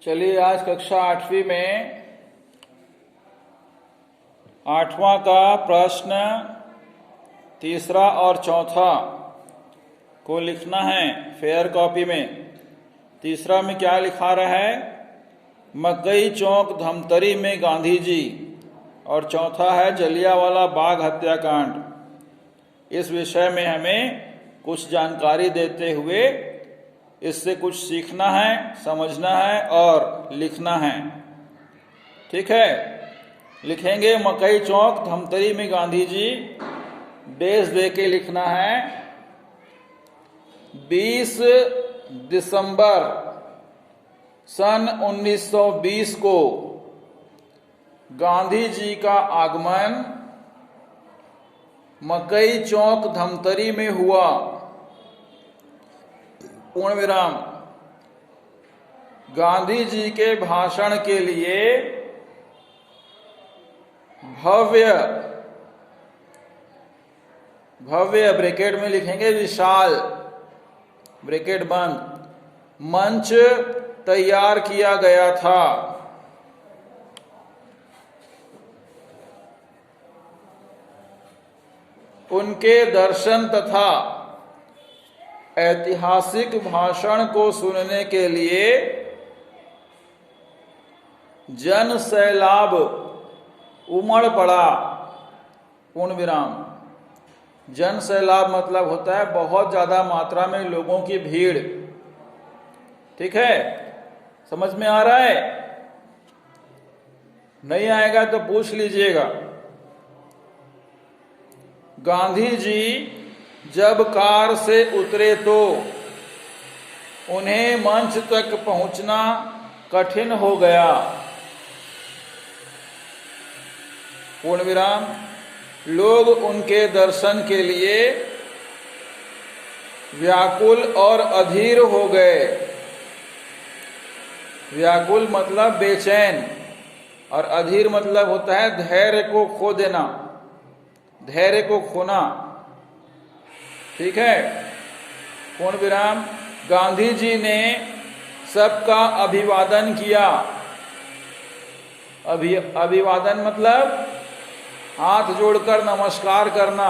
चलिए आज कक्षा 8वीं में 8वां का प्रश्न तीसरा और चौथा को लिखना है फेयर कॉपी में। तीसरा में क्या लिखा रहा है? मकई चौक धमतरी में गांधी जी, और चौथा है जलियांवाला बाग हत्याकांड। इस विषय में हमें कुछ जानकारी देते हुए इससे कुछ सीखना है, समझना है और लिखना है। ठीक है, लिखेंगे मकई चौक धमतरी में गांधी जी। डेज दे के लिखना है 20 दिसंबर सन 1920 को गांधी जी का आगमन मकई चौक धमतरी में हुआ। पूर्ण विराम। गांधी जी के भाषण के लिए भव्य ब्रैकेट में लिखेंगे विशाल ब्रैकेट बंद मंच तैयार किया गया था। उनके दर्शन तथा ऐतिहासिक भाषण को सुनने के लिए जन सैलाब उमड़ पड़ा। पूर्ण विराम। जन सैलाब मतलब होता है बहुत ज्यादा मात्रा में लोगों की भीड़। ठीक है, समझ में आ रहा है? नहीं आएगा तो पूछ लीजिएगा। गांधी जी जब कार से उतरे तो उन्हें मंच तक पहुंचना कठिन हो गया। पूर्ण विराम। लोग उनके दर्शन के लिए व्याकुल और अधीर हो गए। व्याकुल मतलब बेचैन और अधीर मतलब होता है धैर्य को खो देना, धैर्य को खोना। ठीक है। पूर्ण विराम। गांधी जी ने सबका अभिवादन किया। अभिवादन मतलब हाथ जोड़कर नमस्कार करना।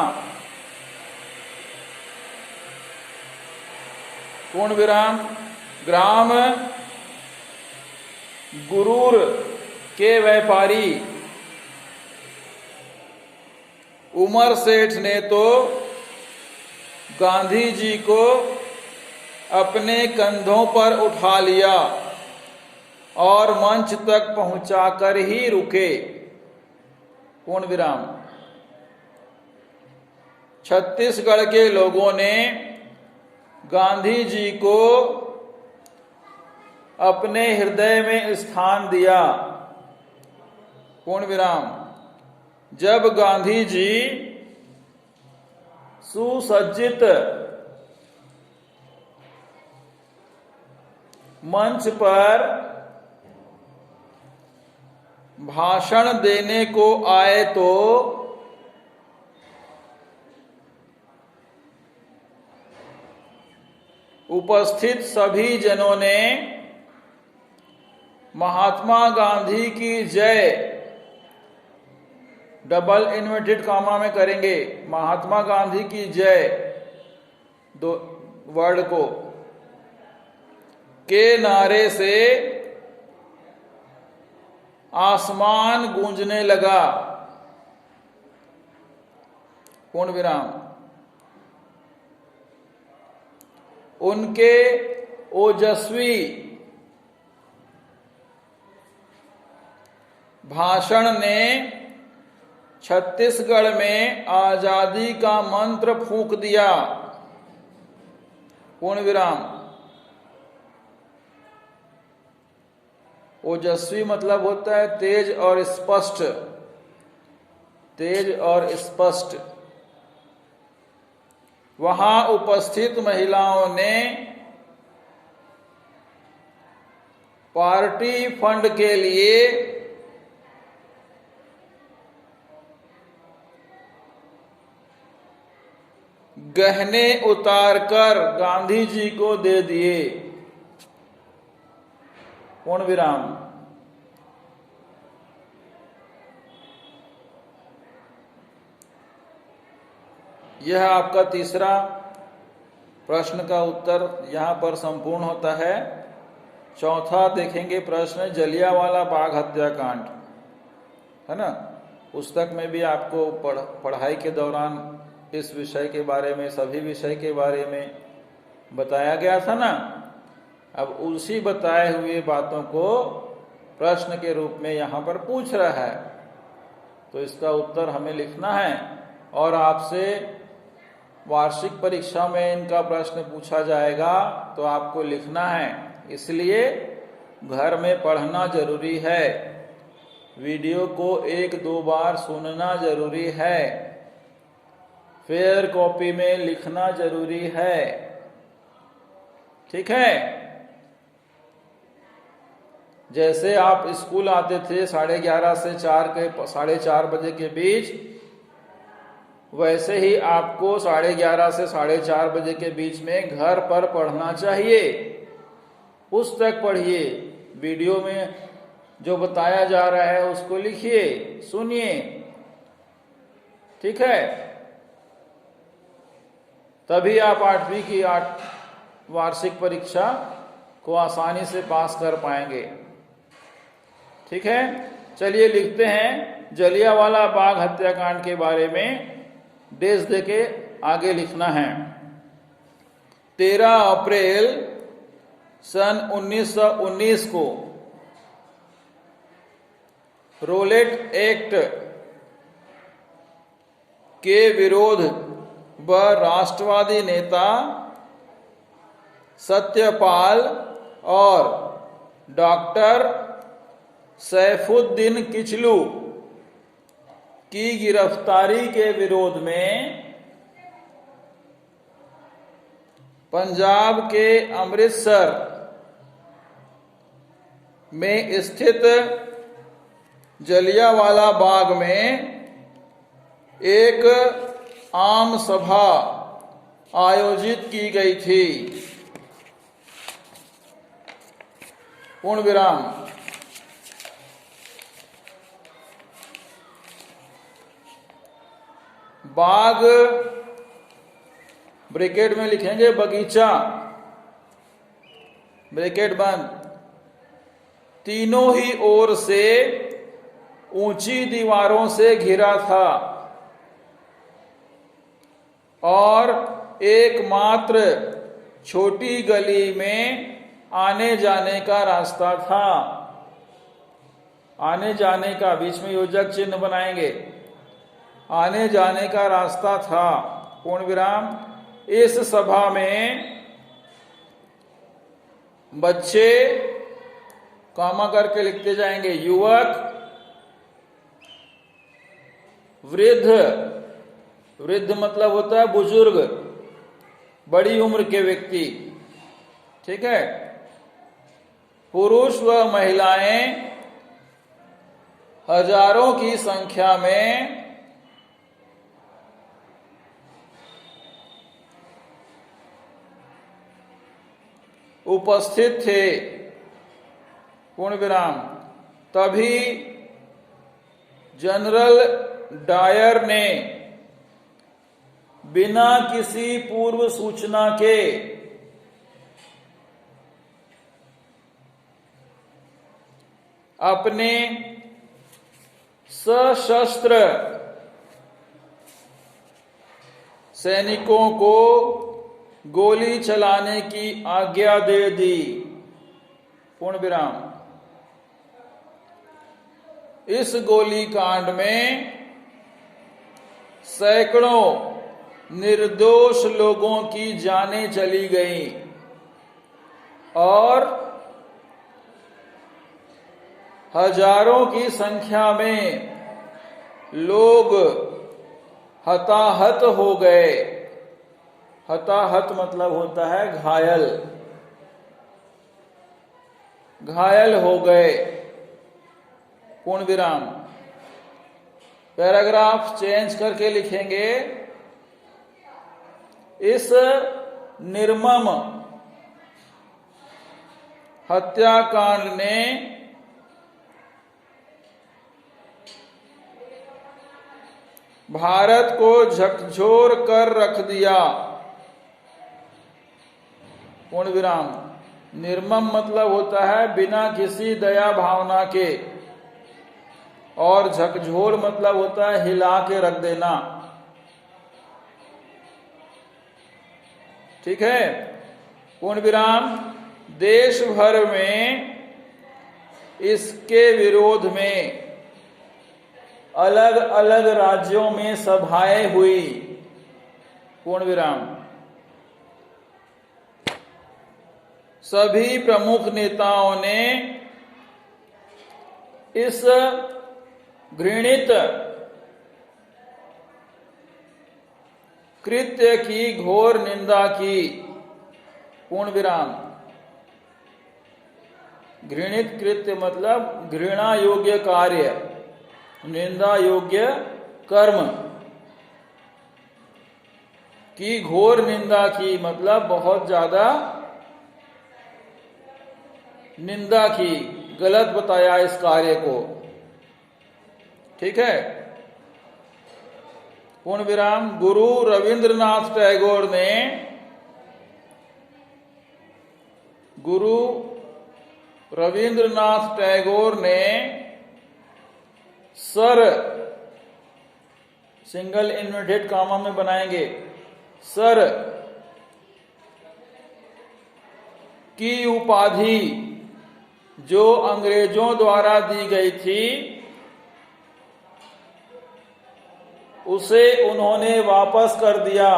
पूर्ण विराम। ग्राम गुरूर के व्यापारी उमर सेठ ने तो गांधी जी को अपने कंधों पर उठा लिया और मंच तक पहुंचाकर ही रुके। पूर्ण विराम। छत्तीसगढ़ के लोगों ने गांधी जी को अपने हृदय में स्थान दिया। पूर्ण विराम। जब गांधी जी सुसज्जित मंच पर भाषण देने को आए तो उपस्थित सभी जनों ने महात्मा गांधी की जय, डबल इन्वर्टेड कॉमा में करेंगे, महात्मा गांधी की जय दो वर्ड को, के नारे से आसमान गूंजने लगा। पूर्ण विराम। उनके ओजस्वी भाषण ने छत्तीसगढ़ में आजादी का मंत्र फूंक दिया। पूर्ण विराम। ओजस्वी मतलब होता है तेज और स्पष्ट, तेज और स्पष्ट। वहां उपस्थित महिलाओं ने पार्टी फंड के लिए गहने उतारकर गांधी जी को दे दिए। पूर्ण विराम। यह आपका तीसरा प्रश्न का उत्तर यहां पर संपूर्ण होता है। चौथा देखेंगे प्रश्न जलियांवाला बाग हत्याकांड, है ना। पुस्तक में भी आपको पढ़ाई के दौरान इस विषय के बारे में, सभी विषय के बारे में बताया गया था ना। अब उसी बताए हुए बातों को प्रश्न के रूप में यहां पर पूछ रहा है, तो इसका उत्तर हमें लिखना है। और आपसे वार्षिक परीक्षा में इनका प्रश्न पूछा जाएगा तो आपको लिखना है, इसलिए घर में पढ़ना जरूरी है, वीडियो को 1-2 बार सुनना जरूरी है, फेयर कॉपी में लिखना जरूरी है, ठीक है। जैसे आप स्कूल आते थे 11:30 से 4:30 बजे के बीच, वैसे ही आपको 11:30 से 4:30 बजे के बीच में घर पर पढ़ना चाहिए। पुस्तक पढ़िए, वीडियो में जो बताया जा रहा है उसको लिखिए, सुनिए, ठीक है। तभी आप 8वीं की वार्षिक परीक्षा को आसानी से पास कर पाएंगे, ठीक है। चलिए लिखते हैं जलियांवाला बाग हत्याकांड के बारे में, डेज देके आगे लिखना है। 13 अप्रैल सन 1919 को रोलेट एक्ट के विरोध व राष्ट्रवादी नेता सत्यपाल और डॉक्टर सैफुद्दीन किचलू की गिरफ्तारी के विरोध में पंजाब के अमृतसर में स्थित जलियांवाला बाग में एक आम सभा आयोजित की गई थी। पूर्ण विराम। बाग ब्रैकेट में लिखेंगे बगीचा, ब्रैकेट बंद, तीनों ही ओर से ऊंची दीवारों से घिरा था और एकमात्र छोटी गली में आने जाने का रास्ता था। आने जाने का, बीच में योजक चिन्ह बनाएंगे, आने जाने का रास्ता था। पूर्ण विराम। इस सभा में बच्चे, कामा करके लिखते जाएंगे, युवक, वृद्ध, वृद्ध मतलब होता है बुजुर्ग, बड़ी उम्र के व्यक्ति, ठीक है, पुरुष व महिलाएं हजारों की संख्या में उपस्थित थे। पूर्ण विराम। तभी जनरल डायर ने बिना किसी पूर्व सूचना के अपने सशस्त्र सैनिकों को गोली चलाने की आज्ञा दे दी। पूर्ण विराम। इस गोली कांड में सैकड़ों निर्दोष लोगों की जानें चली गईं और हजारों की संख्या में लोग हताहत हो गए। हताहत मतलब होता है घायल, घायल हो गए। पूर्ण विराम। पैराग्राफ चेंज करके लिखेंगे, इस निर्मम हत्याकांड ने भारत को झकझोर कर रख दिया। पूर्ण विराम। निर्मम मतलब होता है बिना किसी दया भावना के, और झकझोर मतलब होता है हिला के रख देना। ठीक है। पूर्ण विराम। देश भर में इसके विरोध में अलग अलग राज्यों में सभाएं हुई। पूर्ण विराम। सभी प्रमुख नेताओं ने इस घृणित कृत्य की घोर निंदा की। पूर्ण विराम। घृणित कृत्य मतलब घृणा योग्य कार्य, निंदा योग्य कर्म की घोर निंदा की, मतलब बहुत ज्यादा निंदा की, गलत बताया इस कार्य को। ठीक है। पूर्ण विराम। गुरु रविंद्रनाथ टैगोर ने सर, सिंगल इन्वर्टेड कामा में बनाएंगे, सर की उपाधि जो अंग्रेजों द्वारा दी गई थी, उसे उन्होंने वापस कर दिया।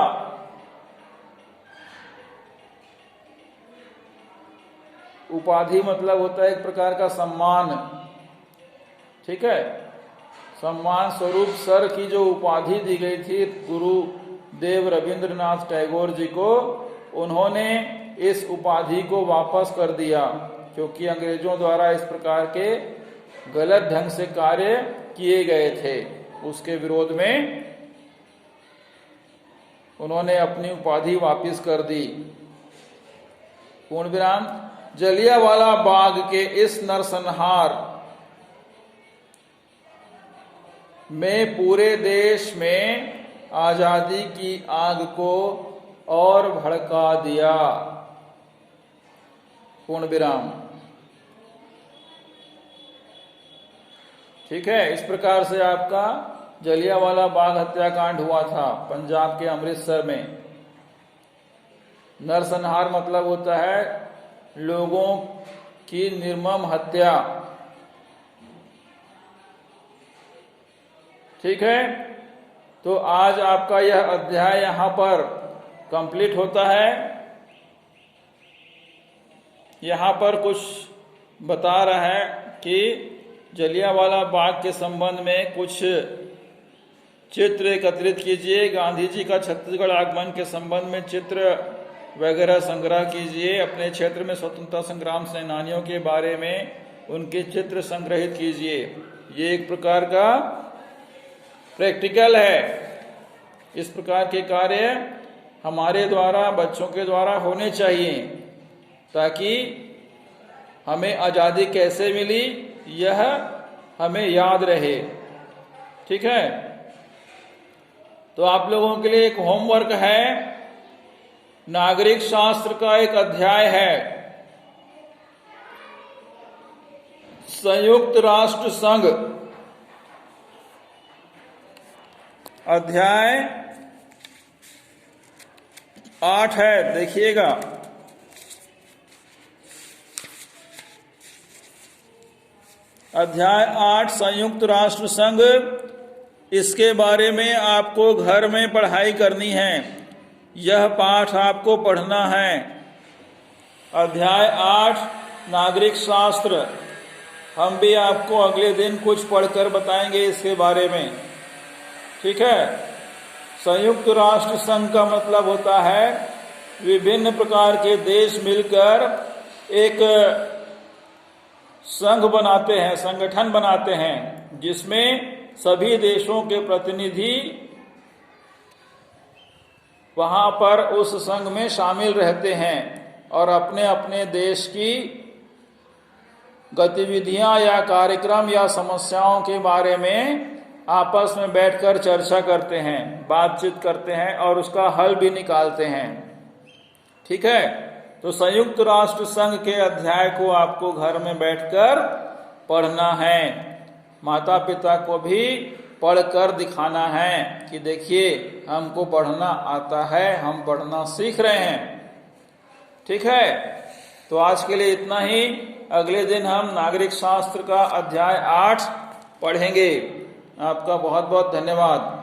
उपाधि मतलब होता है एक प्रकार का सम्मान। ठीक है। सम्मान स्वरूप सर की जो उपाधि दी गई थी गुरुदेव रविंद्रनाथ टैगोर जी को, उन्होंने इस उपाधि को वापस कर दिया, क्योंकि अंग्रेजों द्वारा इस प्रकार के गलत ढंग से कार्य किए गए थे। उसके विरोध में उन्होंने अपनी उपाधि वापस कर दी। पूर्ण विराम। जलियांवाला बाग के इस नरसंहार में पूरे देश में आजादी की आग को और भड़का दिया। पूर्ण विराम। ठीक है। इस प्रकार से आपका जलियांवाला बाग हत्याकांड हुआ था पंजाब के अमृतसर में। नरसंहार मतलब होता है लोगों की निर्मम हत्या। ठीक है। तो आज आपका यह अध्याय यहां पर कंप्लीट होता है। यहां पर कुछ बता रहा है कि जलियांवाला बाग के संबंध में कुछ चित्र एकत्रित कीजिए। गांधी जी का छत्तीसगढ़ आगमन के संबंध में चित्र वगैरह संग्रह कीजिए। अपने क्षेत्र में स्वतंत्रता संग्राम सेनानियों के बारे में उनके चित्र संग्रहित कीजिए। ये एक प्रकार का प्रैक्टिकल है। इस प्रकार के कार्य हमारे द्वारा, बच्चों के द्वारा होने चाहिए, ताकि हमें आजादी कैसे मिली यह हमें याद रहे। ठीक है। तो आप लोगों के लिए एक होमवर्क है। नागरिक शास्त्र का एक अध्याय है, संयुक्त राष्ट्र संघ, अध्याय 8 है। देखिएगा। अध्याय 8 संयुक्त राष्ट्र संघ। इसके बारे में आपको घर में पढ़ाई करनी है। यह पाठ आपको पढ़ना है। अध्याय 8 नागरिक शास्त्र। हम भी आपको अगले दिन कुछ पढ़कर बताएंगे इसके बारे में। ठीक है। संयुक्त राष्ट्र संघ का मतलब होता है विभिन्न प्रकार के देश मिलकर एक संघ बनाते हैं, संगठन बनाते हैं, जिसमें सभी देशों के प्रतिनिधि वहां पर उस संघ में शामिल रहते हैं और अपने अपने देश की गतिविधियां या कार्यक्रम या समस्याओं के बारे में आपस में बैठकर चर्चा करते हैं, बातचीत करते हैं और उसका हल भी निकालते हैं। ठीक है, तो संयुक्त राष्ट्र संघ के अध्याय को आपको घर में बैठकर पढ़ना है। माता पिता को भी पढ़कर दिखाना है कि देखिए हमको पढ़ना आता है, हम पढ़ना सीख रहे हैं। ठीक है, तो आज के लिए इतना ही। अगले दिन हम नागरिक शास्त्र का अध्याय 8 पढ़ेंगे। आपका बहुत बहुत धन्यवाद।